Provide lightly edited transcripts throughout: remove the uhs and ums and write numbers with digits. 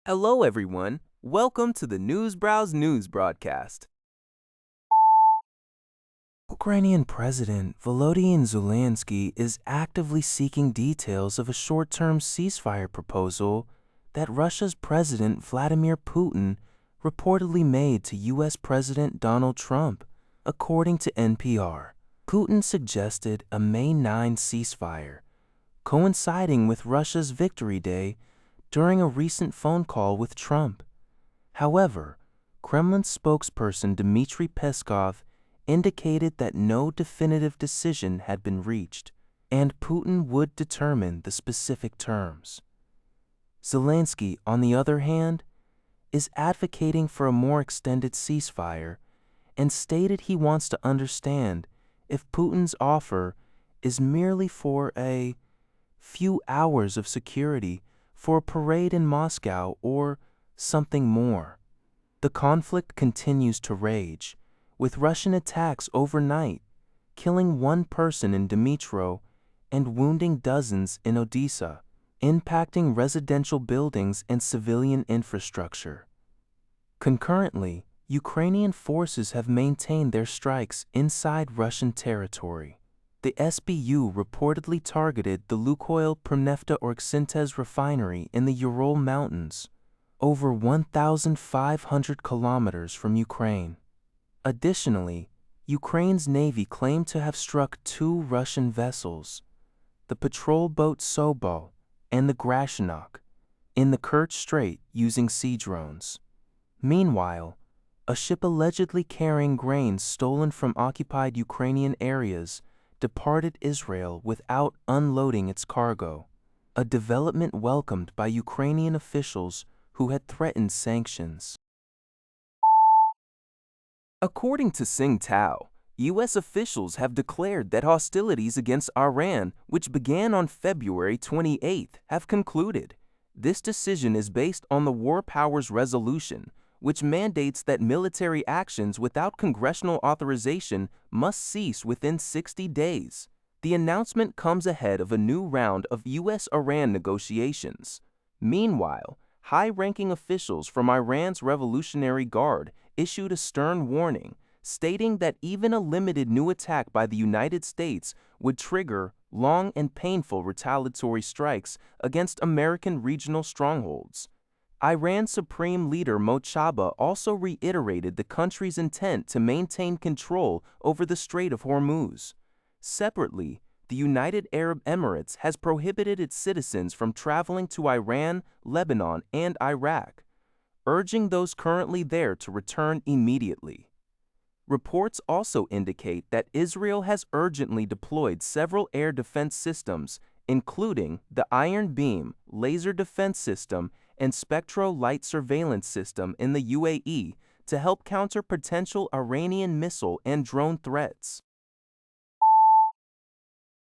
Hello, everyone. Welcome to the Newsbrowse News broadcast. Ukrainian President Volodymyr Zelenskyy is actively seeking details of a short-term ceasefire proposal that Russia's President Vladimir Putin reportedly made to U.S. President Donald Trump. According to NPR, Putin suggested a May 9 ceasefire, coinciding with Russia's Victory Day, during a recent phone call with Trump. However, Kremlin spokesperson Dmitry Peskov indicated that no definitive decision had been reached, and Putin would determine the specific terms. Zelenskyy, on the other hand, is advocating for a more extended ceasefire and stated he wants to understand if Putin's offer is merely for a few hours of security for a parade in Moscow or something more. The conflict continues to rage, with Russian attacks overnight, killing one person in Dnipro and wounding dozens in Odessa, impacting residential buildings and civilian infrastructure. Concurrently, Ukrainian forces have maintained their strikes inside Russian territory. The SBU reportedly targeted the Lukoil Pronefteorgsyntez refinery in the Ural Mountains, over 1,500 kilometers from Ukraine. Additionally, Ukraine's Navy claimed to have struck two Russian vessels, the patrol boat Sobol and the Grashanok, in the Kerch Strait using sea drones. Meanwhile, a ship allegedly carrying grains stolen from occupied Ukrainian areas departed Israel without unloading its cargo, a development welcomed by Ukrainian officials who had threatened sanctions. According to Tsingtao, U.S. officials have declared that hostilities against Iran, which began on February 28, have concluded. This decision is based on the War Powers Resolution, which mandates that military actions without congressional authorization must cease within 60 days. The announcement comes ahead of a new round of U.S.-Iran negotiations. Meanwhile, high-ranking officials from Iran's Revolutionary Guard issued a stern warning, stating that even a limited new attack by the United States would trigger long and painful retaliatory strikes against American regional strongholds. Iran's Supreme Leader Mojtaba also reiterated the country's intent to maintain control over the Strait of Hormuz. Separately, the United Arab Emirates has prohibited its citizens from traveling to Iran, Lebanon, and Iraq, urging those currently there to return immediately. Reports also indicate that Israel has urgently deployed several air defense systems, including the Iron Beam laser defense system and Spectro light surveillance system in the UAE to help counter potential Iranian missile and drone threats.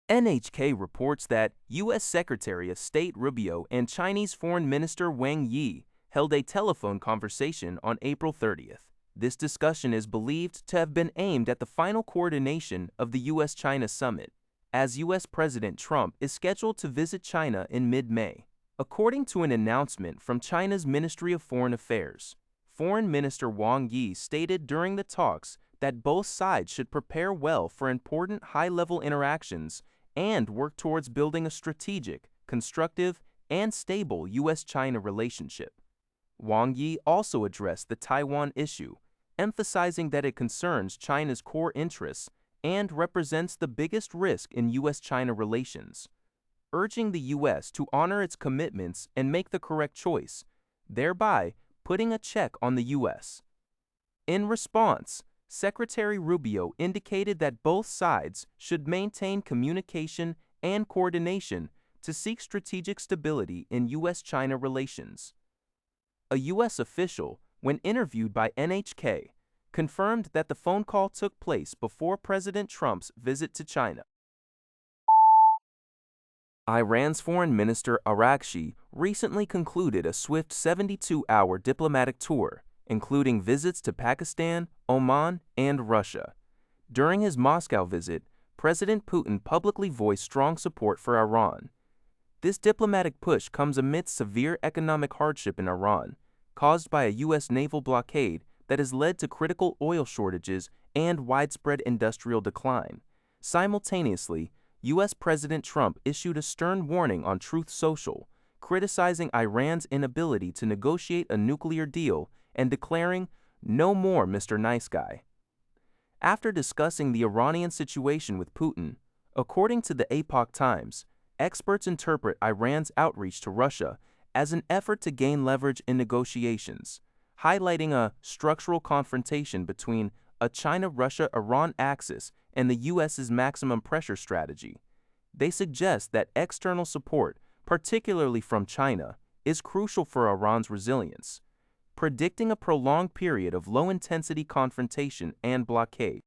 NHK reports that U.S. Secretary of State Rubio and Chinese Foreign Minister Wang Yi held a telephone conversation on April 30th. This discussion is believed to have been aimed at the final coordination of the U.S.-China summit, as U.S. President Trump is scheduled to visit China in mid-May. According to an announcement from China's Ministry of Foreign Affairs, Foreign Minister Wang Yi stated during the talks that both sides should prepare well for important high-level interactions and work towards building a strategic, constructive, and stable U.S.-China relationship. Wang Yi also addressed the Taiwan issue, emphasizing that it concerns China's core interests and represents the biggest risk in U.S.-China relations, urging the U.S. to honor its commitments and make the correct choice, thereby putting a check on the U.S. In response, Secretary Rubio indicated that both sides should maintain communication and coordination to seek strategic stability in U.S.-China relations. A U.S. official, when interviewed by NHK, confirmed that the phone call took place before President Trump's visit to China. Iran's Foreign Minister Araghchi recently concluded a swift 72-hour diplomatic tour, including visits to Pakistan, Oman, and Russia. During his Moscow visit, President Putin publicly voiced strong support for Iran. This diplomatic push comes amidst severe economic hardship in Iran, caused by a U.S. naval blockade that has led to critical oil shortages and widespread industrial decline. Simultaneously, U.S. President Trump issued a stern warning on Truth Social, criticizing Iran's inability to negotiate a nuclear deal and declaring, "No more Mr. Nice Guy." After discussing the Iranian situation with Putin, according to the Epoch Times, experts interpret Iran's outreach to Russia as an effort to gain leverage in negotiations, highlighting a structural confrontation between a China-Russia-Iran axis and the U.S.'s maximum pressure strategy. They suggest that external support, particularly from China, is crucial for Iran's resilience, predicting a prolonged period of low-intensity confrontation and blockade.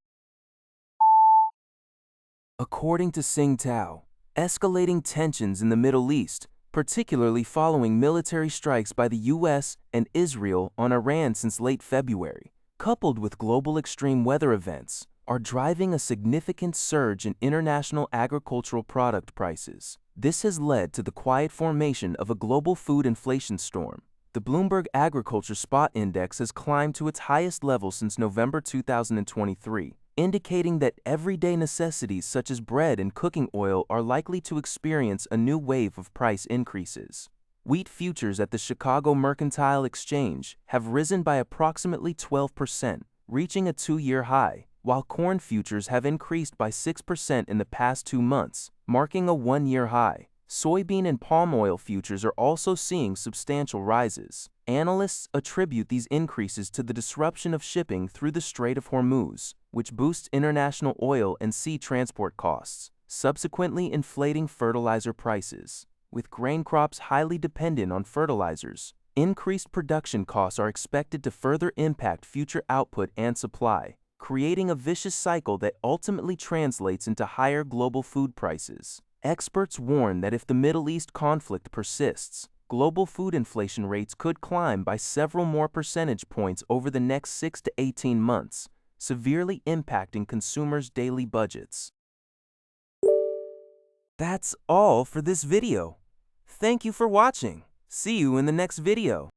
According to Tsingtao, escalating tensions in the Middle East, particularly following military strikes by the U.S. and Israel on Iran since late February, coupled with global extreme weather events, are driving a significant surge in international agricultural product prices. This has led to the quiet formation of a global food inflation storm. The Bloomberg Agriculture Spot Index has climbed to its highest level since November 2023, indicating that everyday necessities such as bread and cooking oil are likely to experience a new wave of price increases. Wheat futures at the Chicago Mercantile Exchange have risen by approximately 12%, reaching a two-year high, while corn futures have increased by 6% in the past 2 months, marking a one-year high. Soybean and palm oil futures are also seeing substantial rises. Analysts attribute these increases to the disruption of shipping through the Strait of Hormuz, which boosts international oil and sea transport costs, subsequently inflating fertilizer prices. With grain crops highly dependent on fertilizers, increased production costs are expected to further impact future output and supply, creating a vicious cycle that ultimately translates into higher global food prices. Experts warn that if the Middle East conflict persists, global food inflation rates could climb by several more percentage points over the next 6 to 18 months, severely impacting consumers' daily budgets. That's all for this video. Thank you for watching. See you in the next video.